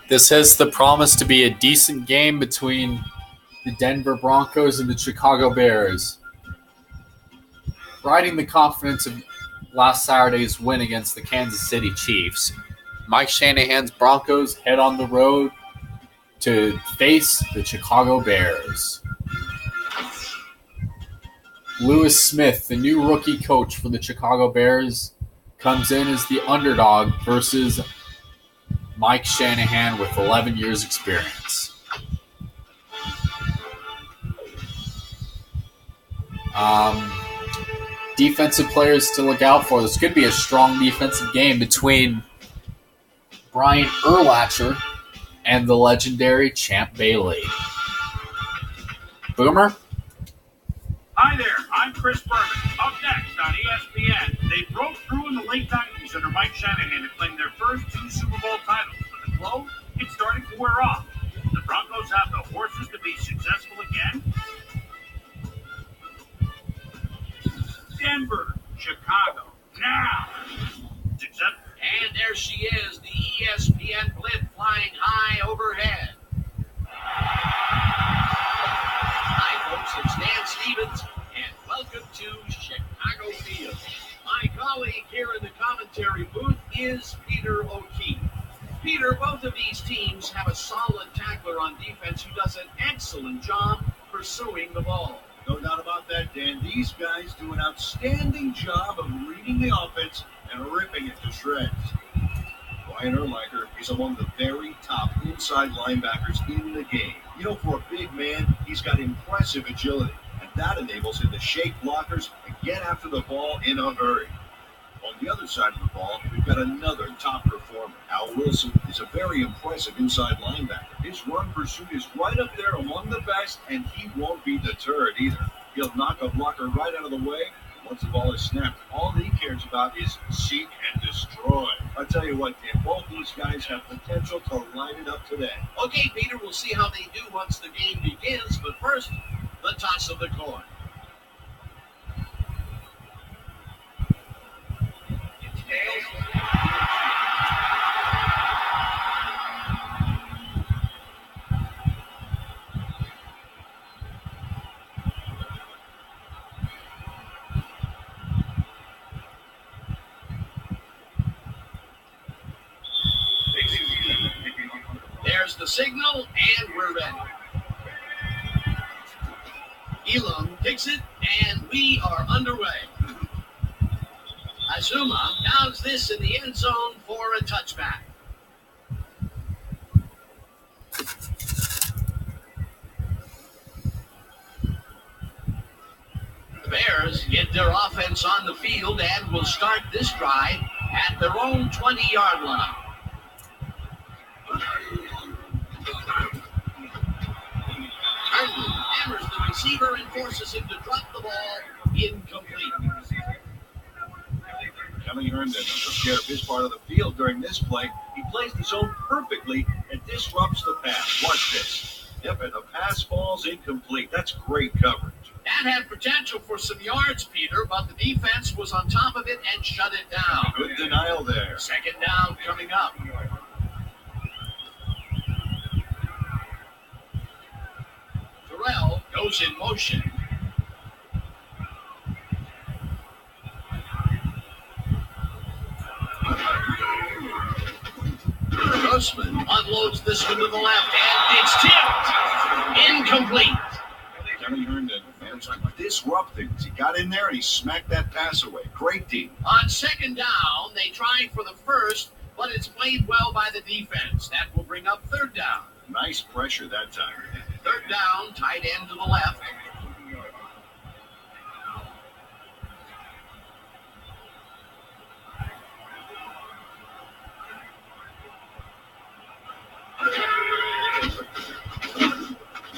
This has the promise to be a decent game between the Denver Broncos and the Chicago Bears. Riding the confidence of last Saturday's win against the Kansas City Chiefs, Mike Shanahan's Broncos head on the road to face the Chicago Bears. Lewis Smith, the new rookie coach for the Chicago Bears, comes in as the underdog versus Mike Shanahan with 11 years experience. Defensive players to look out for. This could be a strong defensive game between Brian Urlacher and the legendary Champ Bailey. Boomer? Hi there, I'm Chris Berman. Up next on ESPN, they broke through in the late 90s under Mike Shanahan to claim their first 2 Super Bowl titles. But the glow, it's starting to wear off. The Broncos have the horses to be successful again. Denver, Chicago, now. Success. And there she is, the ESPN blimp flying high overhead. Hi, folks, it's Dan Stevens, and welcome to Chicago Field. My colleague here in the commentary booth is Peter O'Keefe. Peter, both of these teams have a solid tackler on defense who does an excellent job pursuing the ball. No doubt about that, Dan. These guys do an outstanding job of reading the offense and ripping it to shreds. Brian Urlacher is among the very top inside linebackers in the game. You know, for a big man, he's got impressive agility, and that enables him to shake blockers and get after the ball in a hurry. On the other side of the ball, we've got another top performer. Al Wilson is a very impressive inside linebacker. His run pursuit is right up there among the best, and he won't be deterred either. He'll knock a blocker right out of the way. Once the ball is snapped, all he cares about is seek and destroy. I tell you what, Dan, both these guys have potential to light it up today. Okay, Peter, we'll see how they do once the game begins, but first, the toss of the coin. It's tails. There's the signal, and we're ready. Elam kicks it, and we are underway. Azuma downs this in the end zone for a touchback. The Bears get their offense on the field and will start this drive at their own 20-yard line. Hardly hammers the receiver and forces him to drop the ball incomplete. Kelly Herndon took care of his part of the field during this play. He plays the zone perfectly and disrupts the pass. Watch this. Yep, and the pass falls incomplete. That's great coverage. That had potential for some yards, Peter, but the defense was on top of it and shut it down. Good denial there. Second down coming up. Terrell goes in motion. Grossman unloads this one to the left, and it's tipped. Incomplete. Kelly Herndon managed to disrupt things. He got in there and he smacked that pass away. Great deep. On second down, they tried for the first, but it's played well by the defense. That will bring up third down. Nice pressure that time. Third down, tight end to the left.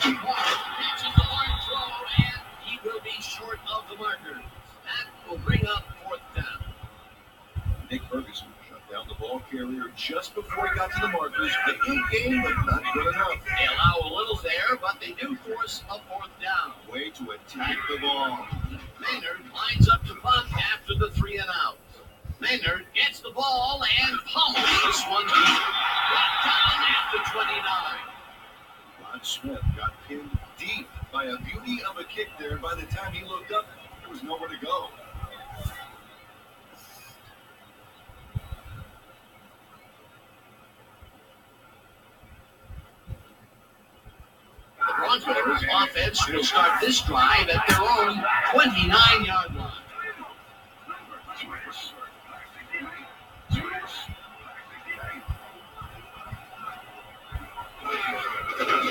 Catches the hard throw, and he will be short of the marker. That will bring up fourth down. Nick Ferguson shut down the ball carrier just before he got to the markers. A good game, but not good enough. They allow a little there, but they do force a fourth down. Way to attack the ball. Maynard lines up to punt after the 3 and out. Maynard gets the ball and pummels this one deep. Brought down at the Broncos offense will start this drive at their own 29-yard line.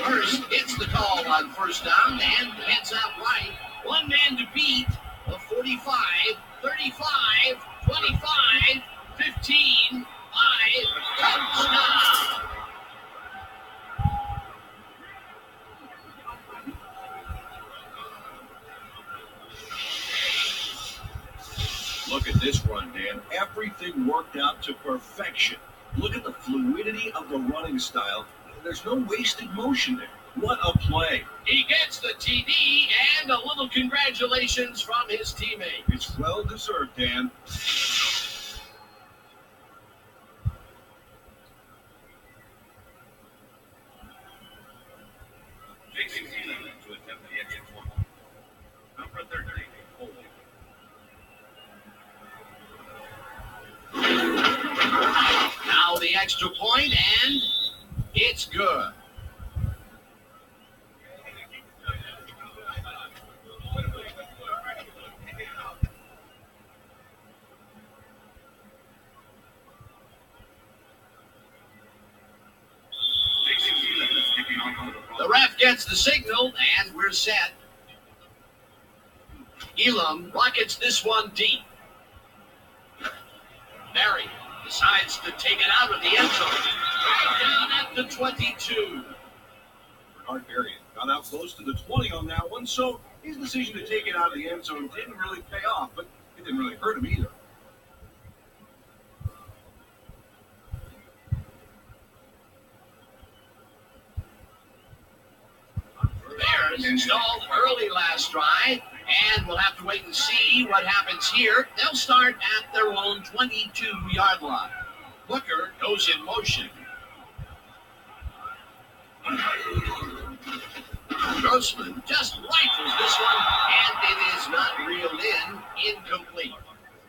First, it's the call on first down and heads out right. One man to beat. A 45, 35, 25, 15, 5, touchdown. Look at this run, Dan. Everything worked out to perfection. Look at the fluidity of the running style. There's no wasted motion there. What a play. He gets the TD and a little congratulations from his teammate. It's well deserved, Dan. Number 13. Now the extra point, and it's good. The ref gets the signal, and we're set. Elam rockets this one deep. Barry decides to take it out of the end zone. Right down at the 22. Bernard Berry got out close to the 20 on that one, so his decision to take it out of the end zone didn't really pay off, but it didn't really hurt him either. Bears stalled early last drive, and we'll have to wait and see what happens here. They'll start at their own 22-yard line. Booker goes in motion. Grossman just rifles this one, and it is not reeled in. Incomplete.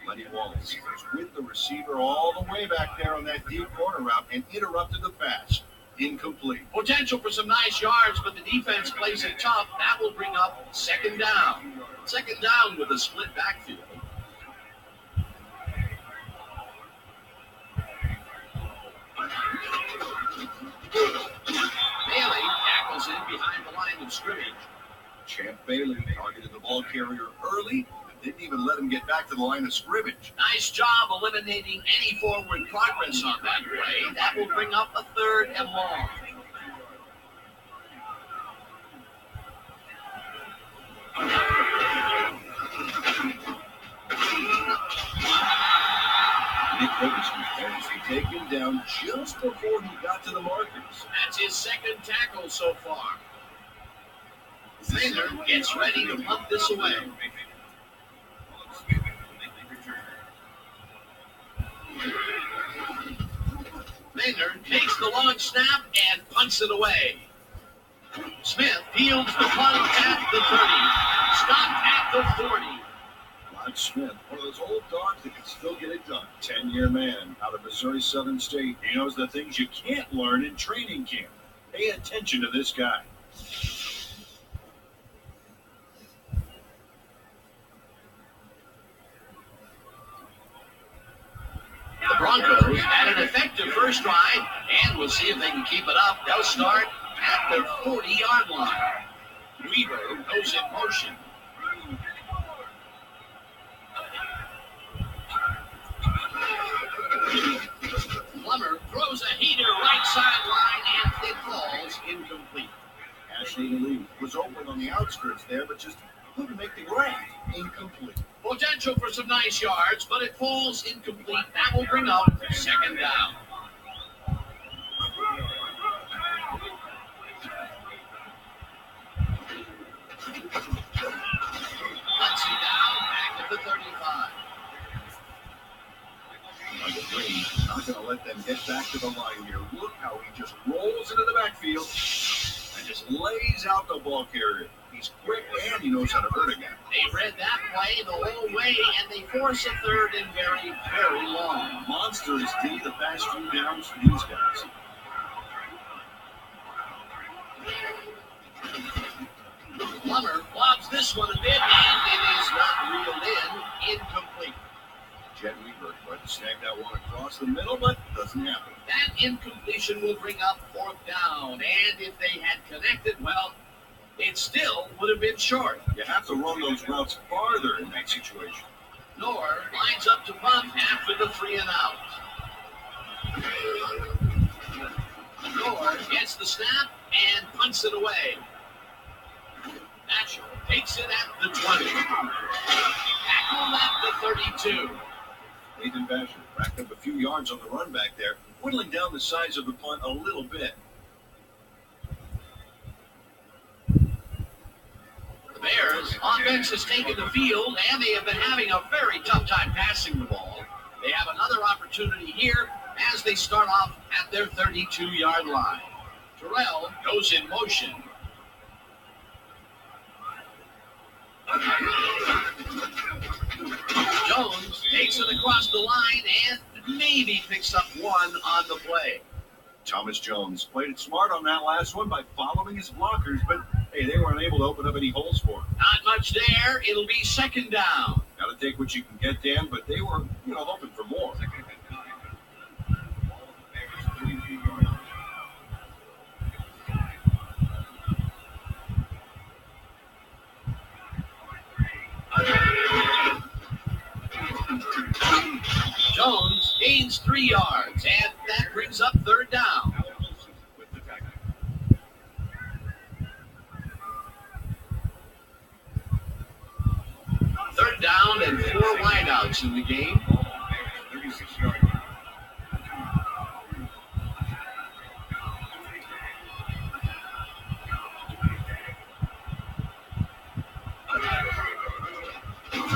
Lenny Wallace was with the receiver all the way back there on that deep corner route and interrupted the pass. Incomplete. Potential for some nice yards, but the defense plays it tough. That will bring up second down. Second down with a split backfield. Bailey tackles it behind the line of scrimmage. Champ Bailey targeted the ball carrier early and didn't even let him get back to the line of scrimmage. Nice job eliminating any forward progress on that play. That will bring up a third and long. Nick Ferguson managed to take him down just before he got to the markers. That's his second tackle so far. Maynard gets ready to punt this away. Maynard takes the long snap and punts it away. Smith fields the punt at the 30. Stopped at the 40. Rod Smith, one of those old dogs that can still get it done. 10-year man out of Missouri Southern State. He knows the things you can't learn in training camp. Pay attention to this guy. The Broncos had an effective first drive, and we'll see if they can keep it up. They'll start at their 40-yard line. Weaver goes in motion. Plummer throws a heater right sideline, and it falls incomplete. Ashley Lee was open on the outskirts there, but just couldn't make the grab. Incomplete. Potential for some nice yards, but it falls incomplete. That will bring up second down. Muncie down, back at the 35. Michael Green not going to let them get back to the line here. Look how he just rolls into the backfield and just lays out the ball carrier. He's quick and he knows how to hurt a guy. They read that play the whole way, and they force a third and very, very long. Monsters D the past few downs for these guys. Plummer lobs this one a bit, and it is not reeled in. Incomplete. Jet Weaver tried to snag that one across the middle, but doesn't happen. That incompletion will bring up 4th down, and if they had connected, well, it still would have been short. You have to run those routes farther in that situation. Nor lines up to punt after the 3 and out. Nor gets the snap and punts it away. Thatcher takes it at the 20. Tackled at the 32. Nathan Basher racked up a few yards on the run back there, whittling down the size of the punt a little bit. The Bears' offense has taken the field, and they have been having a very tough time passing the ball. They have another opportunity here as they start off at their 32-yard line. Terrell goes in motion. Jones takes it across the line and maybe picks up 1 on the play. Thomas Jones played it smart on that last one by following his blockers, but hey, they weren't able to open up any holes for him. Not much there. It'll be 2nd down. Got to take what you can get, Dan, but they were, hoping for more. Jones gains 3 yards, and that brings up 3rd down. Third down and 4 wideouts in the game. 36 yards.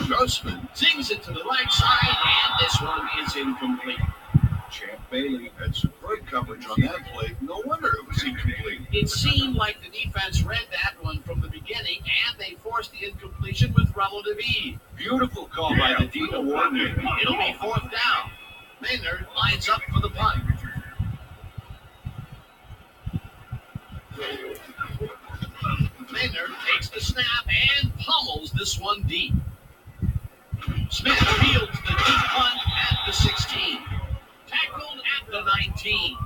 Grossman zings it to the right side, and this one is incomplete. Champ Bailey had superb coverage on that play. No wonder it was incomplete. It seemed like the defense read that one from the beginning, and they forced the incompletion with relative ease. Beautiful call by the D coordinator. It'll be 4th down. Maynard lines up for the punt. Maynard takes the snap and pummels this one deep. Smith fields the deep punt at the 16. Tackled at the 19.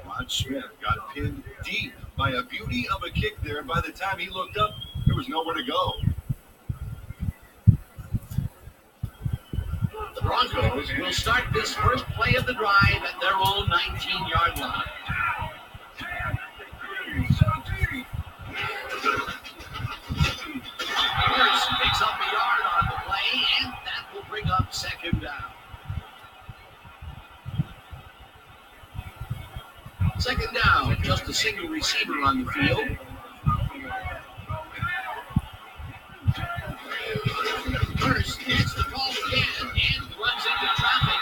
Rod Smith got pinned deep by a beauty of a kick there, and by the time he looked up, there was nowhere to go. The Broncos will start this first play of the drive at their own 19-yard line. Pierce picks up a yard on the play, and that will bring up 2nd down. 2nd down, just a single receiver on the field. Pierce gets the call again and runs into traffic.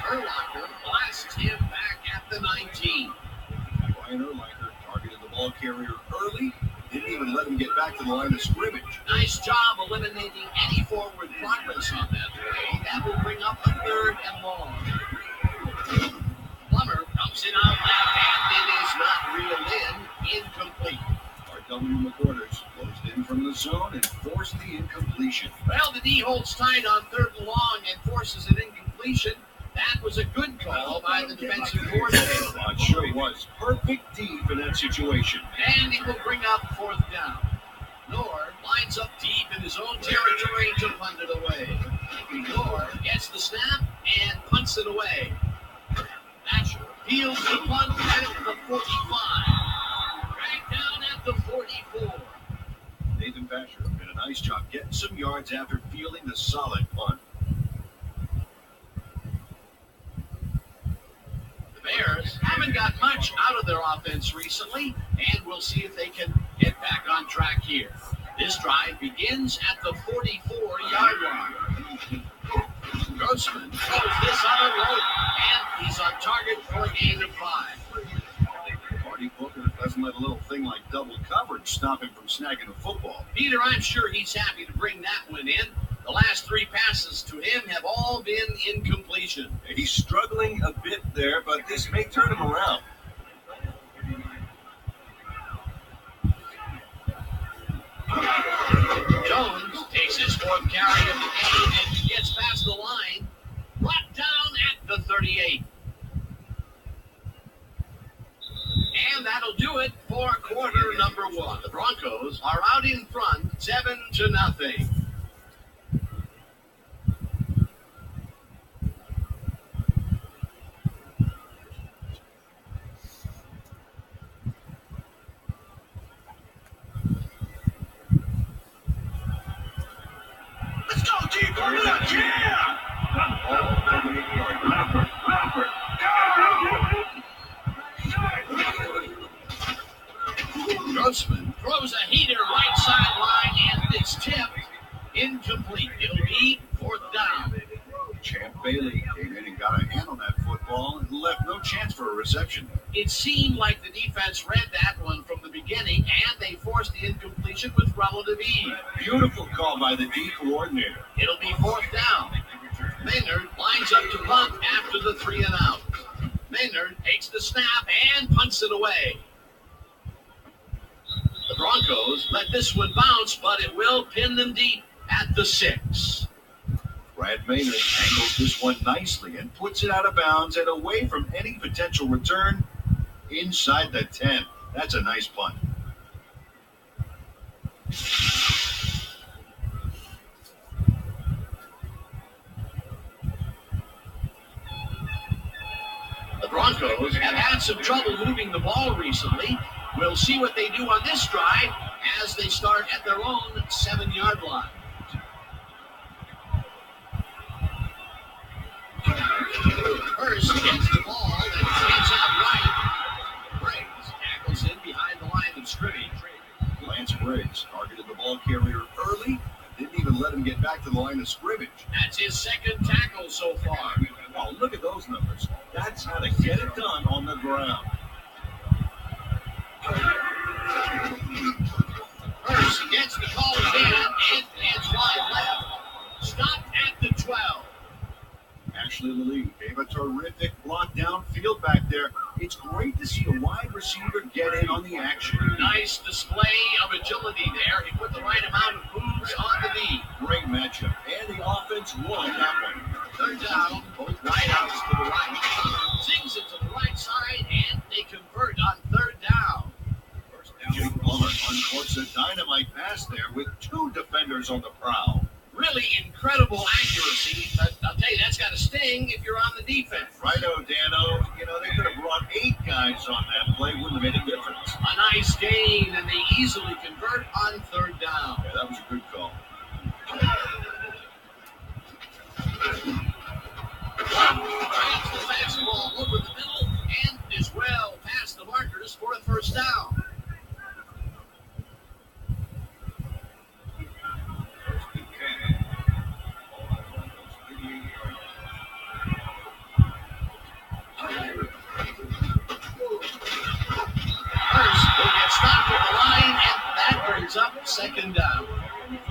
Urlacher blasts him back at the 19. Brian Urlacher targeted the ball carrier early. Didn't even let him get back to the line of scrimmage. Nice job eliminating any forward progress on that play. That will bring up a 3rd and long. Plummer comes in out left, and it is not reeled in. Incomplete. R.W. McQuarters closed in from the zone and forced the incompletion. Well, the D holds tight on 3rd and long and forces an incompletion. That was a good call by the defensive coordinator. It sure was. Perfect D for that situation. And it will bring up 4th down. Nord lines up deep in his own territory to punt it away. Nord gets the snap and punts it away. Thatcher fields the punt at the 45. Right down at the 44. Nathan Basher did a nice job getting some yards after fielding the solid punt. The Bears haven't got much out of their offense recently, and we'll see if they can get back on track here. This drive begins at the 44-yard line. Grossman throws this on a rope, and he's on target for a gain of 5. Marty Booker doesn't let a little thing like double coverage stop him from snagging a football. Peter, I'm sure he's happy to bring that one in. The last 3 passes to him have all been incompletion. He's struggling a bit there, but this may turn him around. fourth carry of the game, and he gets past the line. Brought down at the 38. And that'll do it for quarter number one. The Broncos are out in front, 7-0. Let's go deep. Yeah! Grossman throws a heater right sideline, and it's tipped. Incomplete. It'll be fourth down. Champ Bailey came in and got a hand on that football and left no chance for a reception. It seemed like the defense read that one from the beginning, and they forced the incompletion with relative ease. Beautiful call by the D coordinator. It'll be fourth down. Maynard lines up to punt after the 3 and out. Maynard takes the snap and punts it away. The Broncos let this one bounce, but it will pin them deep at the 6. Brad Maynard angles this one nicely and puts it out of bounds and away from any potential return inside the 10. That's a nice punt. The Broncos have had some trouble moving the ball recently. We'll see what they do on this drive as they start at their own 7-yard line. Hurst gets the ball and gets out right. Briggs tackles in behind the line of scrimmage. Lance Briggs targeted the ball carrier early, didn't even let him get back to the line of scrimmage. That's his second tackle so far. Oh, look at those numbers. That's how to get it done on the ground. Hurst gets the call again and hands wide left. Stopped at the 12. Ashley Lee gave a terrific block downfield back there. It's great to see a wide receiver get in on the action. Nice display of agility there. He put the right amount of moves on the knee. Great matchup, and the offense won that one. Third down, both wideouts to the right. Sings it to the right side, and they convert on third down. Jake Plummer uncorks a dynamite pass there with 2 defenders on the prowl. Really incredible accuracy, but I'll tell you, that's got to sting if you're on the defense. Righto, Dano. You know, they could have brought 8 guys on that play. Wouldn't have made a difference. A nice gain, and they easily convert on third down. Yeah, that was a good call. Grabs the fastball over the middle and is well past the markers for a first down. Hurst will get stopped at the line, and that brings up second down.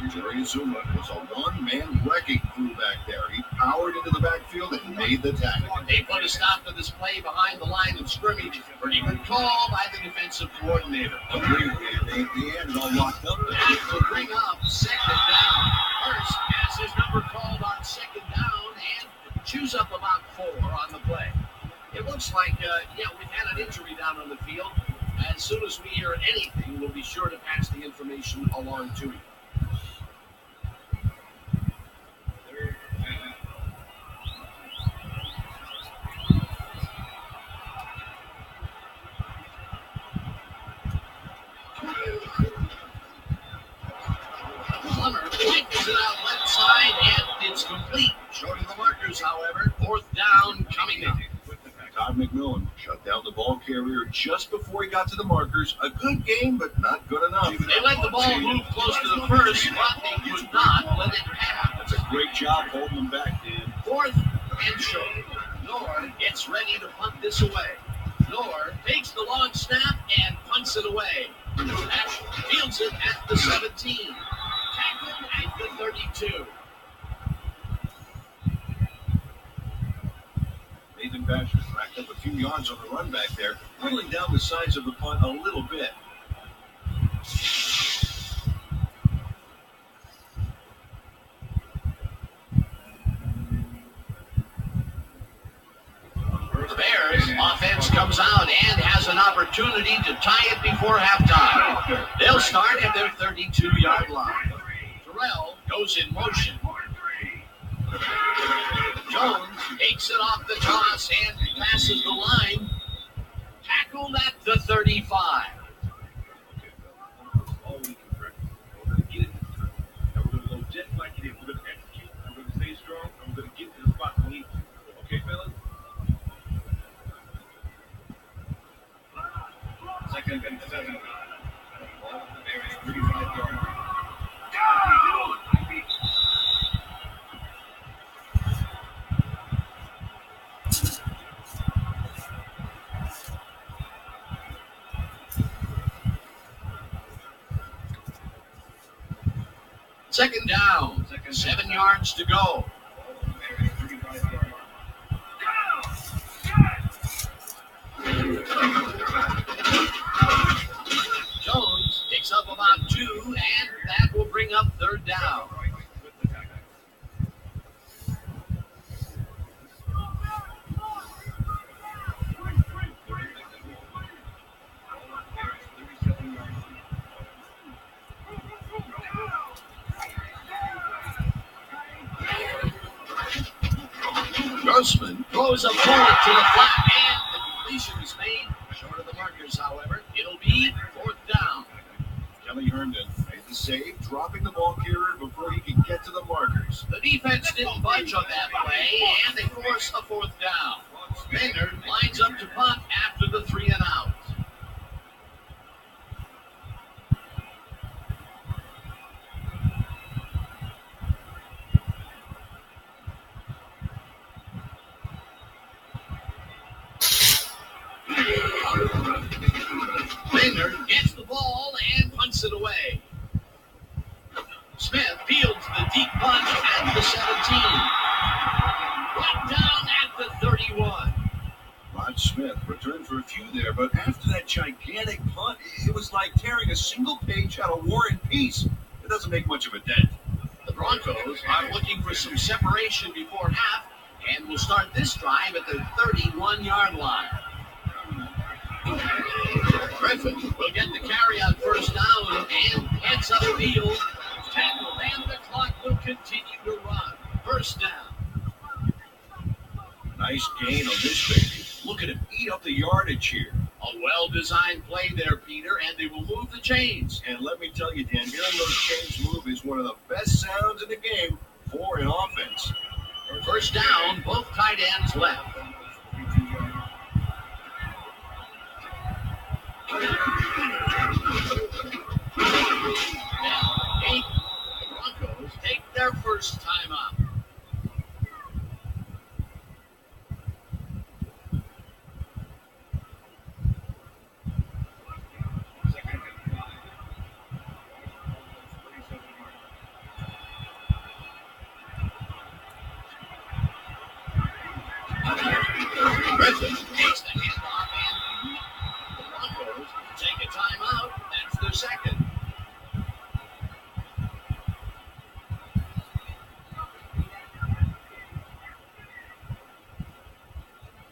Jerry Zuma was a one-man wrecking crew back there. He powered into the backfield and made the tackle. They put a stop to this play behind the line of scrimmage. Pretty good call by the defensive coordinator. Agreed. They had it all locked up. That will bring up second down. Hurst has his number called on second down and chews up about 4 on the play. It looks like, we've had an injury down on the field. As soon as we hear anything, we'll be sure to pass the information along to you. Plummer flanks it out left side, and it's complete. Short of the markers, however. Fourth down coming up. Todd McMillan shut down the ball carrier just before he got to the markers. A good game, but not good enough. They let the ball move close to the first, but they could not let it pass. That's a great job holding them back, Dan. Fourth and short. Knorr gets ready to punt this away. Knorr takes the long snap and punts it away. Ash fields it at the 17. Tackled at the 32. Nathan Basher racked up a few yards on the run back there, whittling down the size of the punt a little bit. opportunity to tie it before halftime. They'll start at their 32-yard line. Terrell goes in motion. Jones takes it off the toss and passes the line. Tackled at the 35. Okay, fellas? Second and 7. Ball at the 35-yard line. Second down. 7 yards to go. Jones picks up about 2, and that will bring up third down. Grossman throws a bullet to the flat, and the completion is made. Short of the markers, however. It'll be fourth down. Kelly Herndon made the save, dropping the ball carrier before he could get to the markers. The defense didn't budge on that play, and they force a fourth down. Maynard lines up to punt after the 3 and out. Maynard gets the ball and punts it away. Smith fields the deep punch at the 17. Right down at the 31. Rod Smith returned for a few there, but after that gigantic punt, it was like tearing a single page out of War and Peace. It doesn't make much of a dent. The Broncos are looking for some separation before half and will start this drive at their 31-yard line. Griffin will get the carry on first down and heads upfield. Tackled, and the clock will continue to run. First down. Nice gain on this baby. Look at him eat up the yardage here. A well-designed play there, Peter, and they will move the chains. And let me tell you, Dan, hearing those chains move is one of the best sounds in the game for an offense. First down, both tight ends left. The Broncos take their first time out. Griffin takes the handoff, and the Broncos take a timeout. That's their second.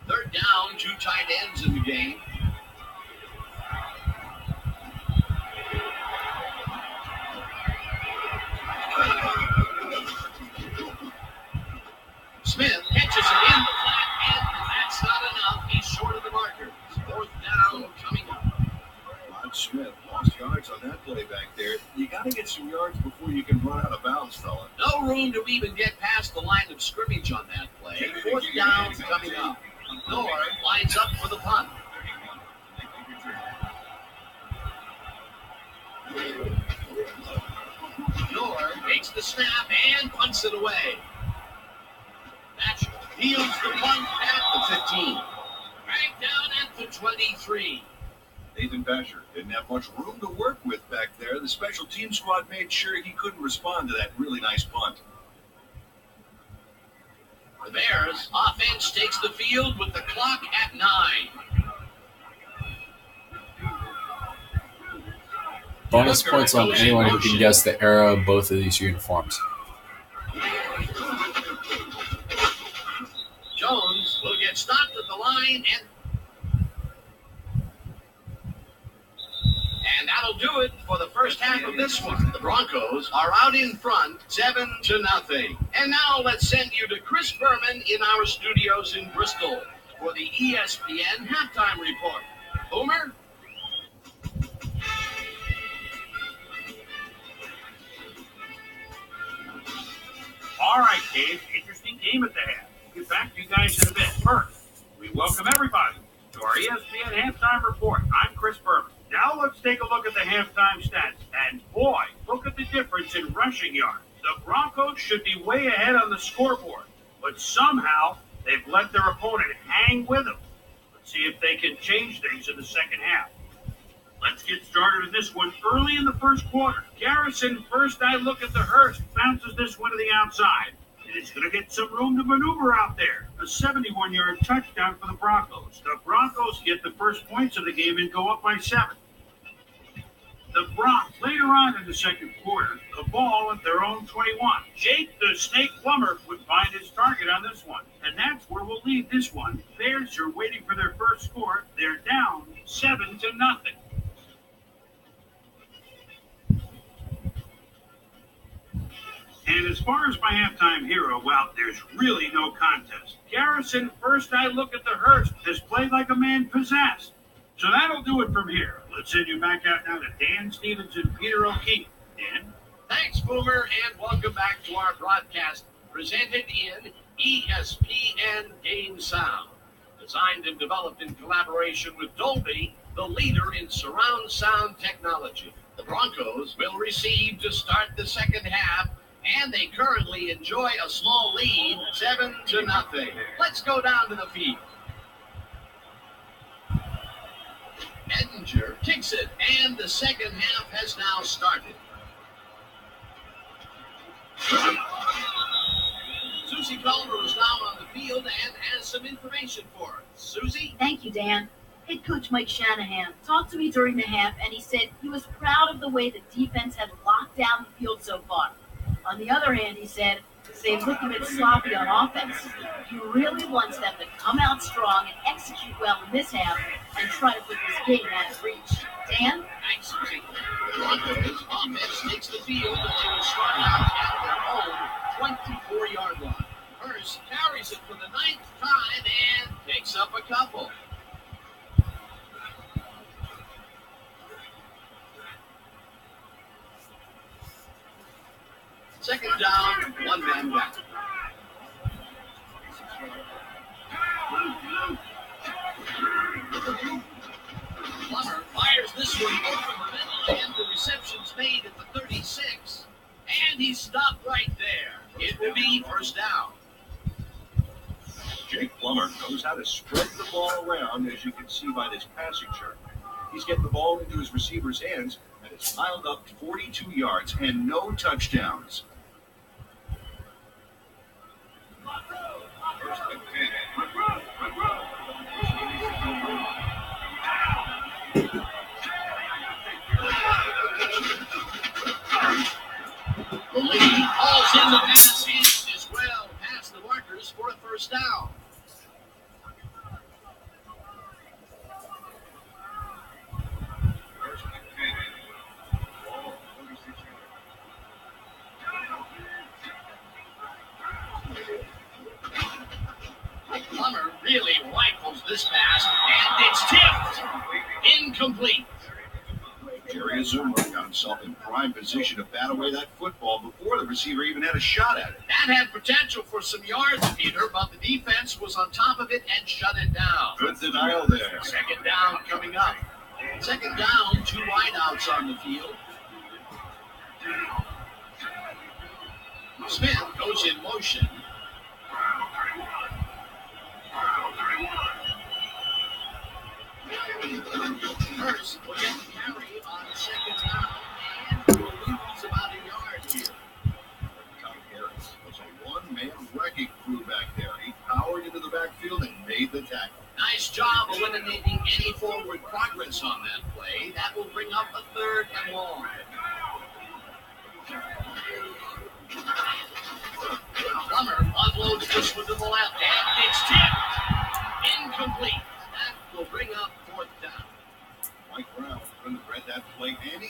Third down, 2 tight ends in the game. Smith catches it in the flat, and that's not enough. He's short of the markers. Fourth down coming up. Rod Smith lost yards on that play back there. You got to get some yards before you can run out of bounds, fella. No room to even get past the line of scrimmage on that play. Fourth down coming up. Nor lines up for the punt. Nor takes the snap and punts it away. Thatcher fields the punt at the 15. Right down at the 23. Nathan Basher didn't have much room to work with back there. The special team squad made sure he couldn't respond to that really nice punt. The Bears offense takes the field with the clock at 9. Bonus points on anyone who can guess the era of both of these uniforms. Jones will get stopped at the line, and that'll do it for the first half of this one. The Broncos are out in front, 7-0. And now let's send you to Chris Berman in our studios in Bristol for the ESPN halftime report. Boomer? All right, Dave. Interesting game at the half. We'll get back to you guys in a bit. First, we welcome everybody to our ESPN halftime report. I'm Chris Berman. Now let's take a look at the halftime stats. And boy, look at the difference in rushing yards. The Broncos should be way ahead on the scoreboard, but somehow they've let their opponent hang with them. Let's see if they can change things in the second half. Let's get started in this one early in the first quarter. Garrison, first eye look at the Hurst, bounces this one to the outside. And it's going to get some room to maneuver out there. A 71-yard touchdown for the Broncos. The Broncos get the first points of the game and go up by 7. The Bronx, later on in the second quarter, the ball at their own 21. Jake the Snake Plumber would find his target on this one. And that's where we'll leave this one. Bears are waiting for their first score. They're down 7-0. And as far as my halftime hero, well, there's really no contest. Garrison, first eye look at the Hurst, has played like a man possessed. So that'll do it from here. Let's send you back out now to Dan Stevens and Peter O'Keefe. Dan? Thanks, Boomer, and welcome back to our broadcast presented in ESPN Game Sound. Designed and developed in collaboration with Dolby, the leader in surround sound technology. The Broncos will receive to start the second half, and they currently enjoy a small lead, 7-0. Let's go down to the field. Edinger kicks it, and the second half has now started. Susie Culver is now on the field and has some information for us. Susie? Thank you, Dan. Head coach Mike Shanahan talked to me during the half, and he said he was proud of the way the defense had locked down the field so far. On the other hand, he said they've looked a bit sloppy on offense. He really wants them to come out strong and execute well in this half and try to put this game out of reach. Dan? Thanks, Susie. The Broncos offense takes the field, but they will start out at their own 24-yard line. Hurst carries it for the 9th time and picks up a couple. Second down, one man back. Plummer fires this one over the middle, and the reception's made at the 36. And he's stopped right there. It will be first down. Jake Plummer knows how to spread the ball around, as you can see by this passing chart. He's getting the ball into his receiver's hands, and it's piled up 42 yards and no touchdowns. The lead hauls in the pass and is well past the markers for a first down. Plummer really rifles this pass, and it's tipped. Incomplete. Jerry Azuma got himself in prime position to bat away that football before the receiver even had a shot at it. That had potential for some yards, Peter, but the defense was on top of it and shut it down. Good denial there. Second down coming up. Second down, 2 wideouts on the field. Smith goes in motion. Hurst will get the carry on second down and will lose about a yard here. Tom Harris was a one-man wrecking crew back there. He powered into the backfield and made the tackle. Nice job eliminating any forward progress on that play. That will bring up a 3rd and long. Plummer unloads this one to the left, and it's tipped. Incomplete. That will bring up 4th down. Mike Brown couldn't have read that play any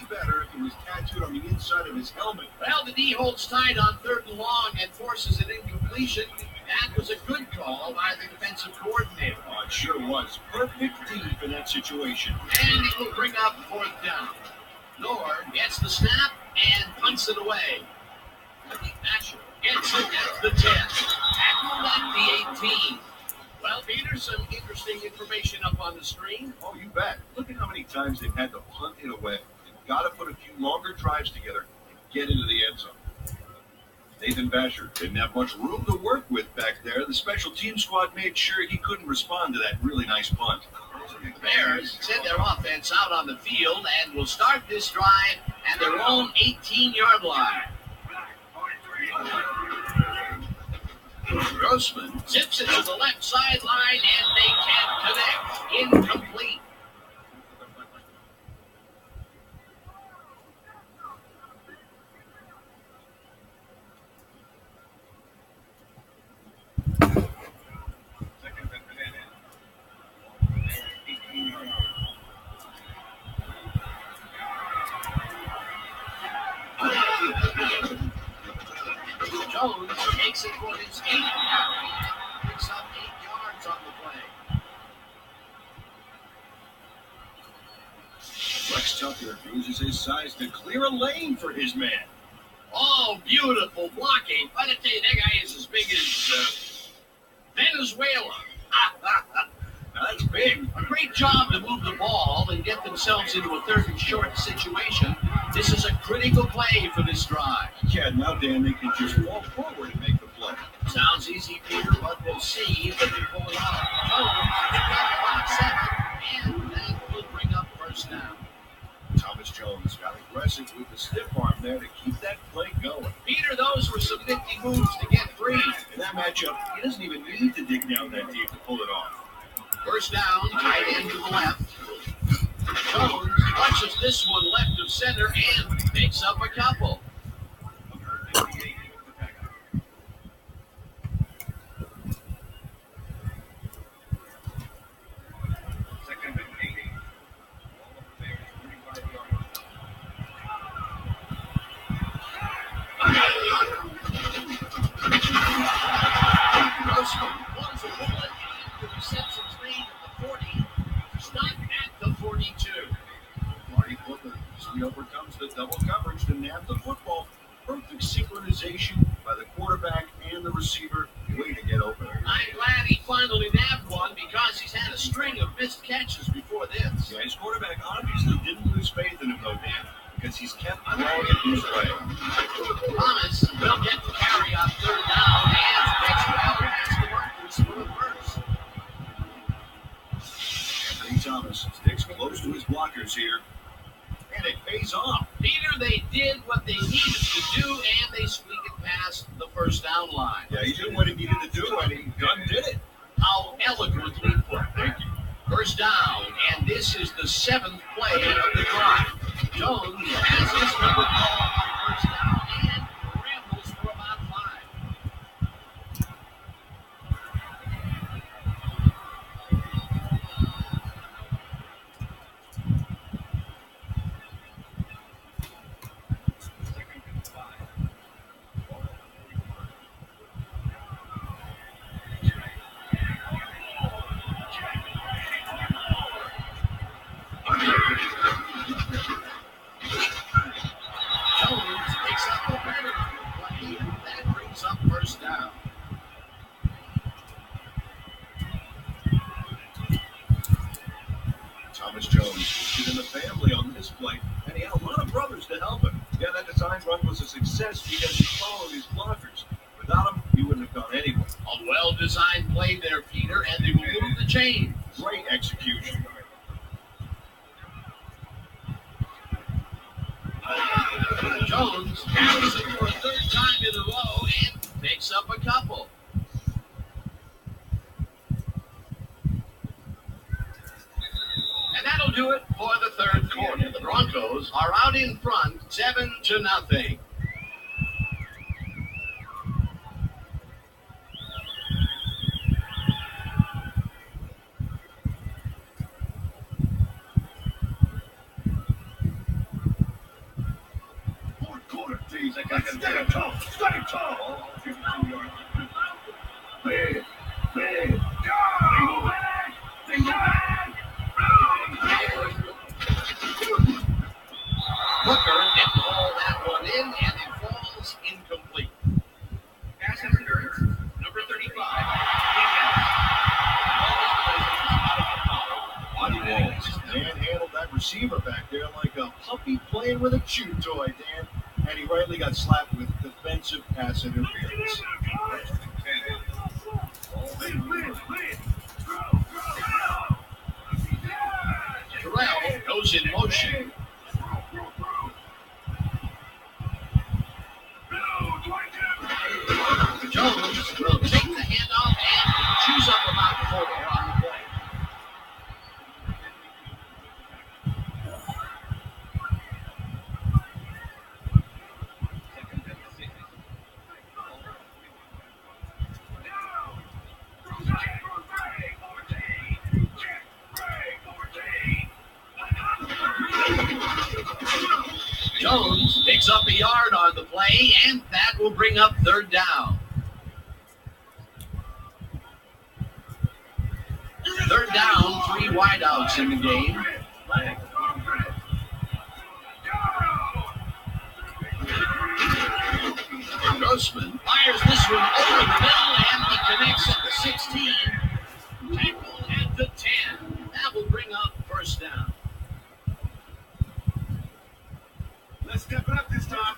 on the inside of his helmet. Well, the D holds tight on 3rd and long and forces an incompletion. That was a good call by the defensive coordinator. Oh, it sure was. Perfect D for that situation. And it will bring up 4th down. Nord gets the snap and punts it away. Asher gets it at the 10. Tackled at the 18. Well, Peter, some interesting information up on the screen. Oh, you bet. Look at how many times they've had to punt it away. They've got to put a few longer drives together and get into the end zone. Nathan Basher didn't have much room to work with back there. The special team squad made sure he couldn't respond to that really nice punt. The Bears send their offense out on the field and will start this drive at their own 18-yard line. Grossman zips it to the left sideline, and they can't connect. Incomplete. Jones takes it for his 8th carry and picks up 8 yards on the play. Rex Tucker uses his size to clear a lane for his man. Oh, beautiful blocking. But I tell you, that guy is as big as Venezuela. Now that's big. A great job to move the ball and get themselves into a 3rd and short situation. This is a critical play for this drive. Yeah, now, Dan, they can just walk forward and make the play. Sounds easy, Peter, but we'll see if they can pull it off. Jones picked up about 7, and that will bring up 1st down. Thomas Jones got aggressive with the stiff arm there to keep that play going. Peter, those were some nifty moves to get free. In that matchup, he doesn't even need to dig down that deep to pull it off. 1st down, tight end to the left. Jones punches this one left of center and picks up a couple. Grossman blows a bullet and the reception's made at the 40. Stop at the 42. Marty Booker overcomes the double coverage to nab the football. Perfect synchronization by the quarterback and the receiver. Way to get open. I'm glad he finally nabbed one because he's had a string of missed catches before this. Yeah, his quarterback obviously didn't lose faith in him, though, Dan, because he's kept throwing it his way. Thomas will get the carry on 3rd down and gets well past the markers for the first. Anthony Thomas sticks close to his blockers here, and it pays off. Peter, they did what they needed to do, and they squeak it past the 1st down line. Yeah, he did what he needed to do, and he done did it. How eloquently put. Thank you. 1st down, and this is the 7th play of the drive. Jones has his number call on 1st down and rambles for about 5. Jones picks up the penalty play, and that brings up 1st down. Thomas Jones was in the family on this play, and he had a lot of brothers to help him. Yeah, that design run was a success because he followed his blockers. Without him, he wouldn't have gone anywhere. A well-designed play there, Peter, and they will move the chain. Great execution. Jones carries it for a 3rd time in a row and picks up a couple. And that'll do it for the 3rd quarter. The Broncos are out in front, 7-0. Stay tall. Stay tall. 52 yards. Big. Go. Hooker didn't haul that one in, and it falls incomplete. Pass interference. Number 35. Body walls. Dan handled that receiver back there like a puppy playing with a chew toy, Dan. And he rightly got slapped with defensive pass interference. Terrell goes in motion. Jones will take the handoff and chews up about 4 on the play. Jones picks up a yard on the play, and that will bring up 3rd down. 3rd down, 3 wideouts in the game. Grossman fires this one over the middle, and he connects at the 16. Tackle at the 10. That will bring up 1st down. Let's step it up this time.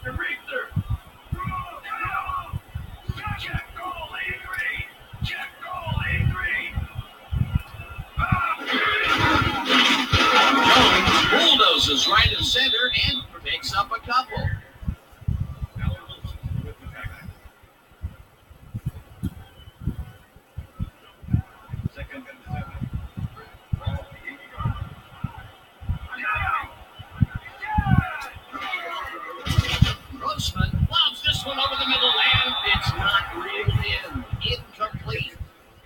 Richter. Check goal, A3. Check goal, A3. Jones bulldozes right in center and picks up a couple. Second and 7. Grossman lobs this one over the middle, and it's not reeled in. Incomplete.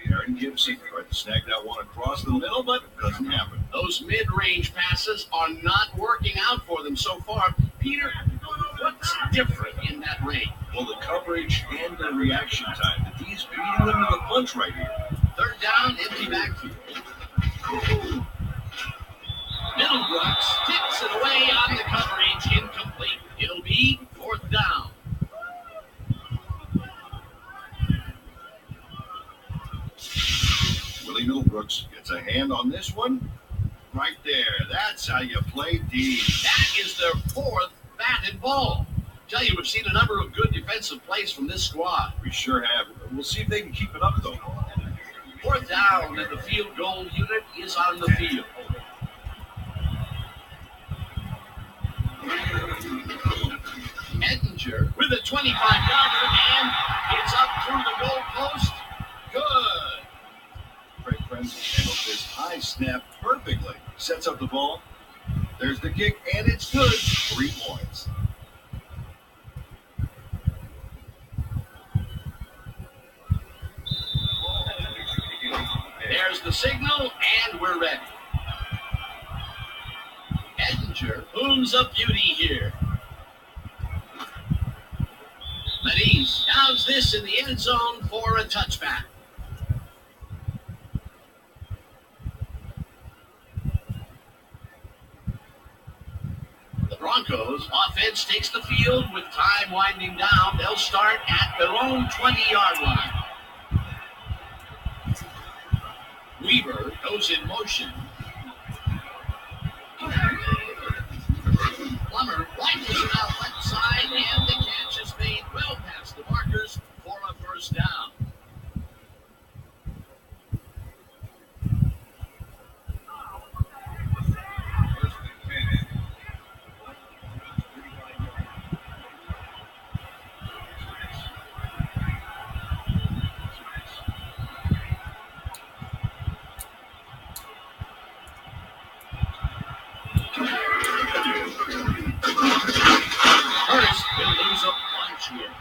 Aaron Gibson tried to snag that one across the middle, but it doesn't happen. Those mid-range passes are not working out for them so far. Peter, what's different in that range? Well, the coverage and the reaction time. The D's beating them to the punch right here. 3rd down, empty backfield. Middlebrooks tips it away on the coverage, incomplete. It'll be 4th down. Willie Middlebrooks gets a hand on this one. Right there. That's how you play D. That is their 4th batted ball. Tell you, we've seen a number of good defensive plays from this squad. We sure have. We'll see if they can keep it up, though. 4th down, and the field goal unit is on the field. Ettinger with a 25-yarder, and it's up through the goal post. Good. Craig Krenzel handles this high snap perfectly. Sets up the ball. There's the kick, and it's good. 3 points. There's the signal, and we're ready. Ettinger booms a beauty here. Lenise dows this in the end zone for a touchback. The Broncos offense takes the field with time winding down. They'll start at their own 20-yard line. Weaver goes in motion. Plummer rifles it out left side, and the catch is made well past the markers for a 1st down. Hurst will lose a bunch here,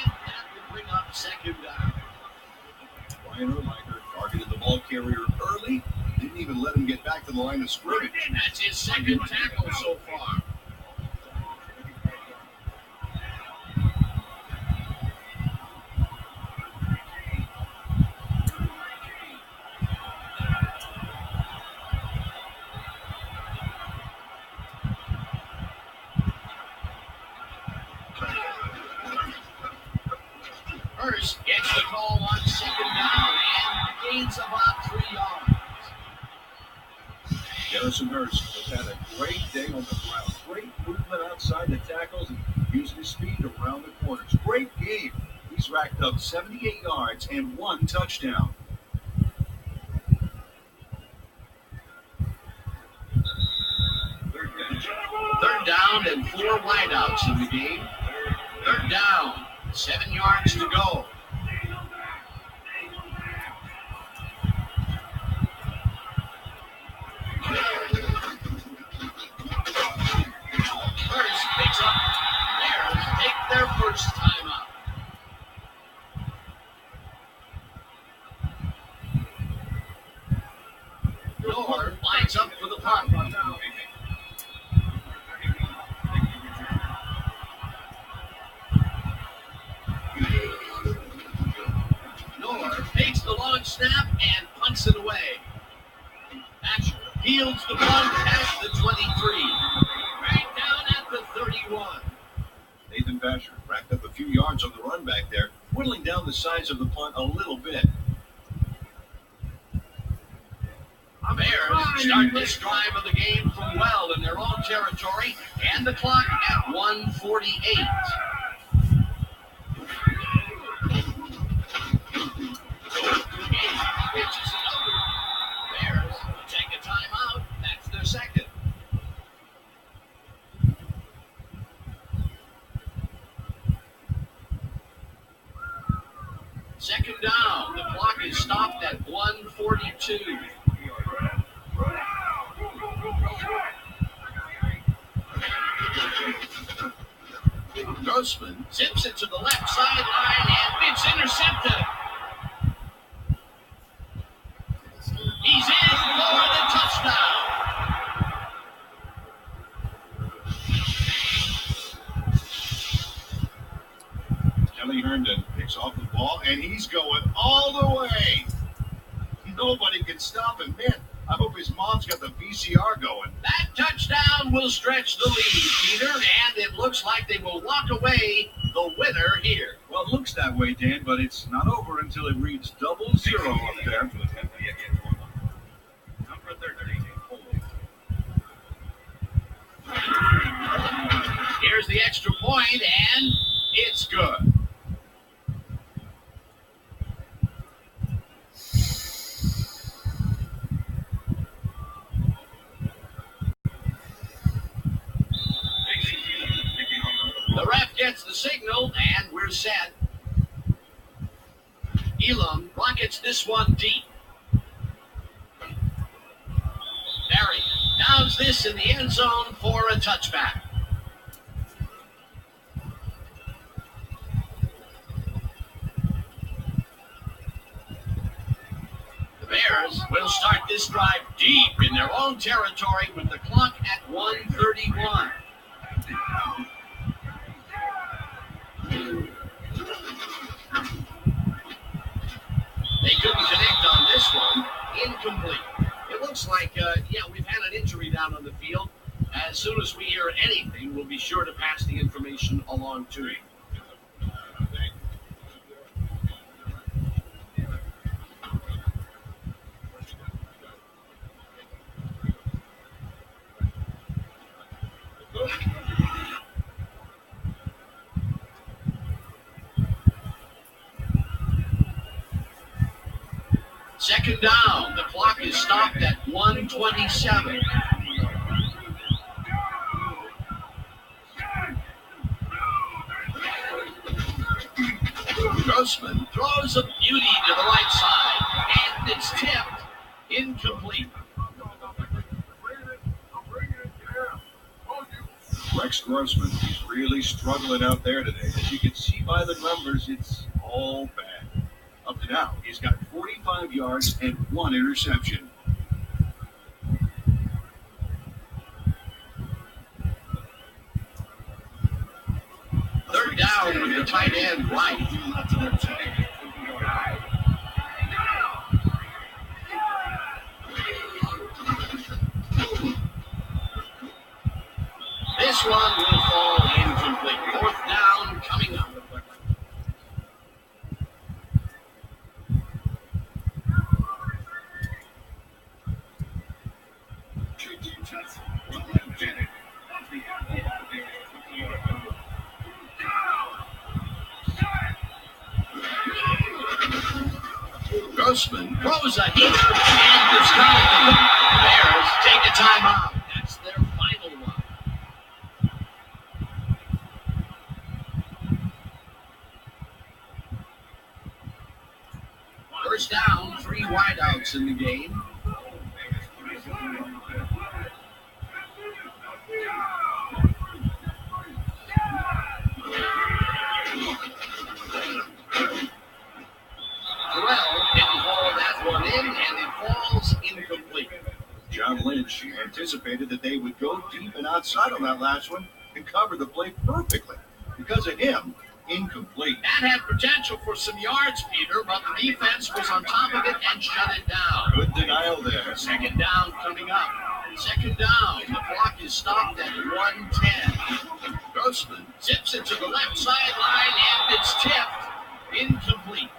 and that will bring up 2nd down. Ryan Urlacher targeted the ball carrier early. Didn't even let him get back to the line of scrimmage. That's his second tackle so far. Hurst gets the call on second down and gains about 3 yards. Garrison Hurst has had a great day on the ground. Great movement outside the tackles and using his speed around the corners. Great game. He's racked up 78 yards and 1 touchdown. Third down and 4 wideouts in the game. Third down, 7 yards to go. Hurst picks up. Bears take their first timeout. Miller lines up for the punt. Miller takes the long snap and punts it away. Thatcher fields the punt at the 23. Right down at the 31. Nathan Basher racked up a few yards on the run back there, whittling down the size of the punt a little bit. Bears start this drive of the game from well in their own territory, and the clock at 1:48. Bears take a timeout. That's their second. Second down. The clock is stopped at 1:42. Grossman zips it to the left sideline, and it's intercepted. He's in for the touchdown. Kelly Herndon picks off the ball, and he's going all the way. Nobody can stop him. Man, I hope his mom's got the VCR going. That touchdown will stretch the lead, Peter, and it looks like they will walk away the winner here. Well, it looks that way, Dan, but it's not over until it reads 0-0 up there. Here's the extra point, and it's good. The ref gets the signal, and we're set. Elam rockets this one deep. Barry downs this in the end zone for a touchback. The Bears will start this drive deep in their own territory with the clock at 1:31. They couldn't connect on this one. Incomplete. It looks like, we've had an injury down on the field. As soon as we hear anything, we'll be sure to pass the information along to you. Second down. The clock is stopped at 1:27. Grossman throws a beauty to the right side, and it's tipped incomplete. Rex Grossman is really struggling out there today. As you can see by the numbers, it's all bad. Up to now, he's got 45 yards and 1 interception. with the tight end right. This one will fall incomplete. Fourth down coming up. Grossman throws a heater and discounted. Bears take a timeout. That's their final one. First down, 3 wideouts in the game. John Lynch anticipated that they would go deep and outside on that last one and cover the play perfectly. Because of him, incomplete. That had potential for some yards, Peter, but the defense was on top of it and shut it down. Good denial there. Second down coming up. Second down. The clock is stopped at 1:10. Grossman zips it to the left sideline, and it's tipped. Incomplete.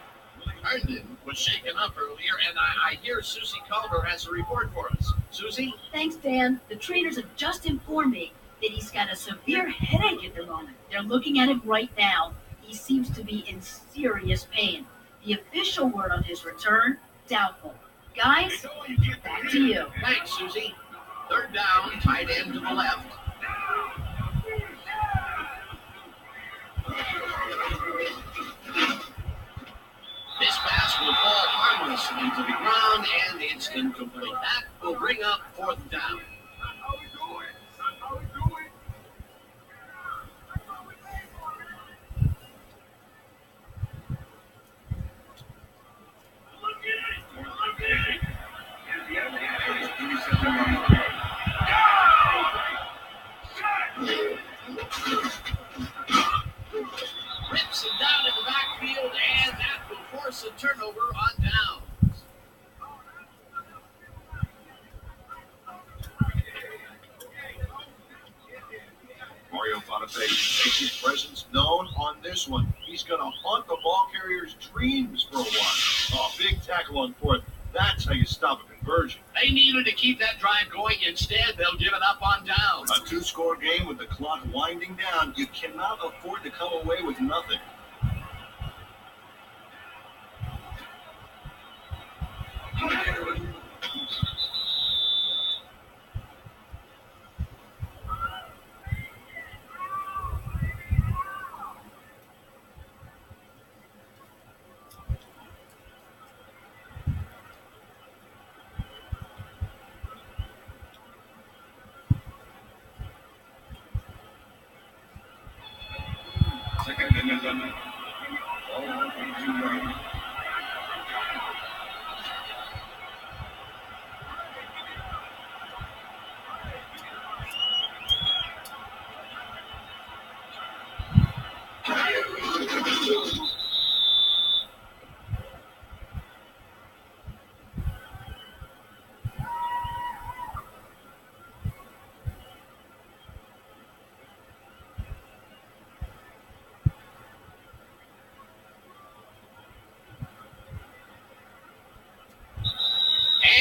Herndon was shaken up earlier, and I hear Susie Culver has a report for us. Susie? Thanks, Dan. The trainers have just informed me that he's got a severe headache at the moment. They're looking at him right now. He seems to be in serious pain. The official word on his return, doubtful. Guys, back to you. Thanks, Susie. Third down, tight end to the left. This pass will fall harmlessly to the ground, and it's incomplete. That will bring up fourth down. Rips him down in the backfield, and that will force a turnover on downs. Mario Fontaine makes his presence known on this one. He's going to haunt the ball carrier's dreams for a while. Oh, big tackle on fourth. That's how you stop a conversion. They needed to keep that drive going. Instead, they'll give it up on downs. A two-score game with the clock winding down. You cannot afford to come away with nothing.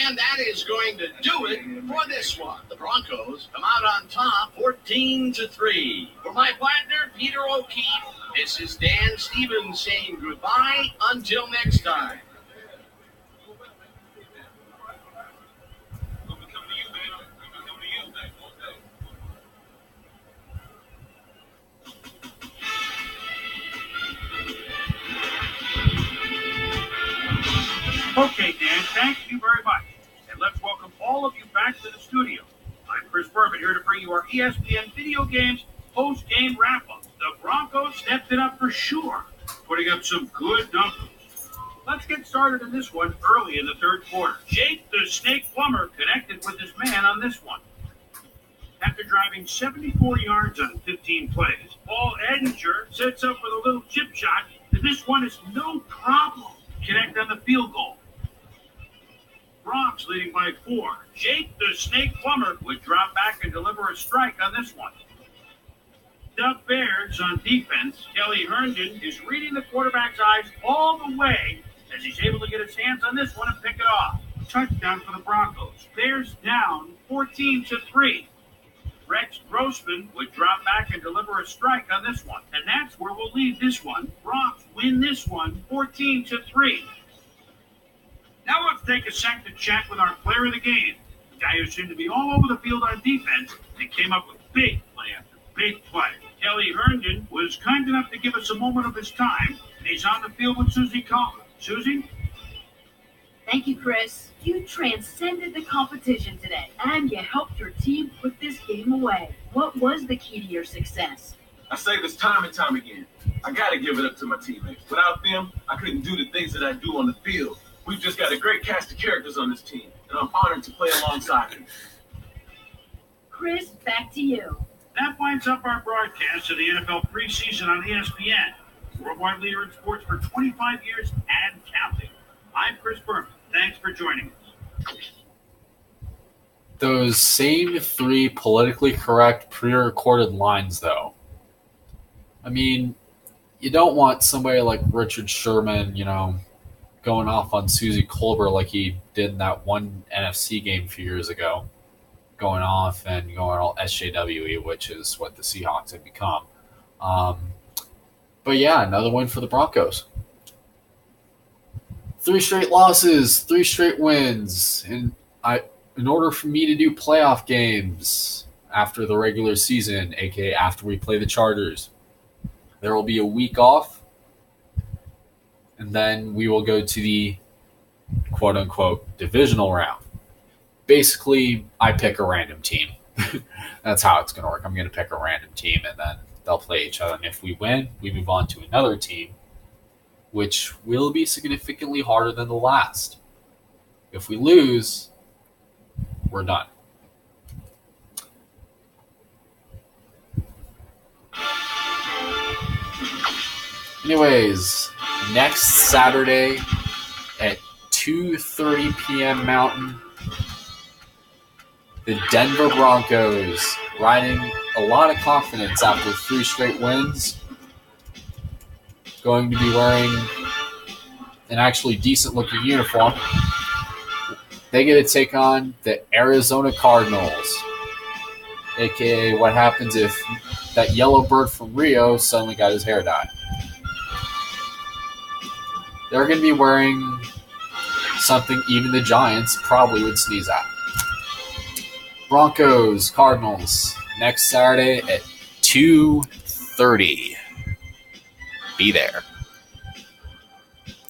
And that is going to do it for this one. The Broncos come out on top, 14-3. For my partner, Peter O'Keefe, this is Dan Stevens saying goodbye until next time. Okay, Dan, thank you very much. And let's welcome all of you back to the studio. I'm Chris Berman here to bring you our ESPN Video Games post-game wrap-up. The Broncos stepped it up for sure, putting up some good numbers. Let's get started in this one early in the third quarter. Jake the Snake Plumber connected with his man on this one. After driving 74 yards on 15 plays, Paul Edinger sets up with a little chip shot, and this one is no problem. Connect on the field goal. Bronx leading by 4. Jake the Snake Plumber would drop back and deliver a strike on this one. The Bears on defense. Kelly Herndon is reading the quarterback's eyes all the way as he's able to get his hands on this one and pick it off. Touchdown for the Broncos. Bears down 14-3. Rex Grossman would drop back and deliver a strike on this one. And that's where we'll leave this one. Bronx win this one 14-3. Now let's take a sec to chat with our player of the game. The guy who seemed to be all over the field on defense and came up with big play after big play. Kelly Herndon was kind enough to give us a moment of his time, and he's on the field with Susie Coleman. Susie? Thank you, Chris. You transcended the competition today, and you helped your team put this game away. What was the key to your success? I say this time and time again. I got to give it up to my teammates. Without them, I couldn't do the things that I do on the field. We've just got a great cast of characters on this team, and I'm honored to play alongside them. Chris, back to you. That winds up our broadcast of the NFL preseason on ESPN. Worldwide leader in sports for 25 years and counting. I'm Chris Berman. Thanks for joining us. Those same 3 politically correct pre-recorded lines, though. I mean, you don't want somebody like Richard Sherman, going off on Susie Colbert like he did in that one NFC game a few years ago. Going off and going all SJWE, which is what the Seahawks have become. But yeah, another win for the Broncos. 3 straight losses, 3 straight wins. In order for me to do playoff games after the regular season, aka after we play the Chargers, there will be a week off, and then we will go to the quote-unquote divisional round. Basically, I pick a random team. That's how it's going to work. I'm going to pick a random team, and then they'll play each other. And if we win, we move on to another team, which will be significantly harder than the last. If we lose, we're done. Anyways, next Saturday at 2:30 p.m. Mountain, the Denver Broncos, riding a lot of confidence after 3 straight wins, going to be wearing an actually decent-looking uniform. They get to take on the Arizona Cardinals, a.k.a. what happens if that yellow bird from Rio suddenly got his hair dyed. They're going to be wearing something even the Giants probably would sneeze at. Broncos, Cardinals, next Saturday at 2:30. Be there.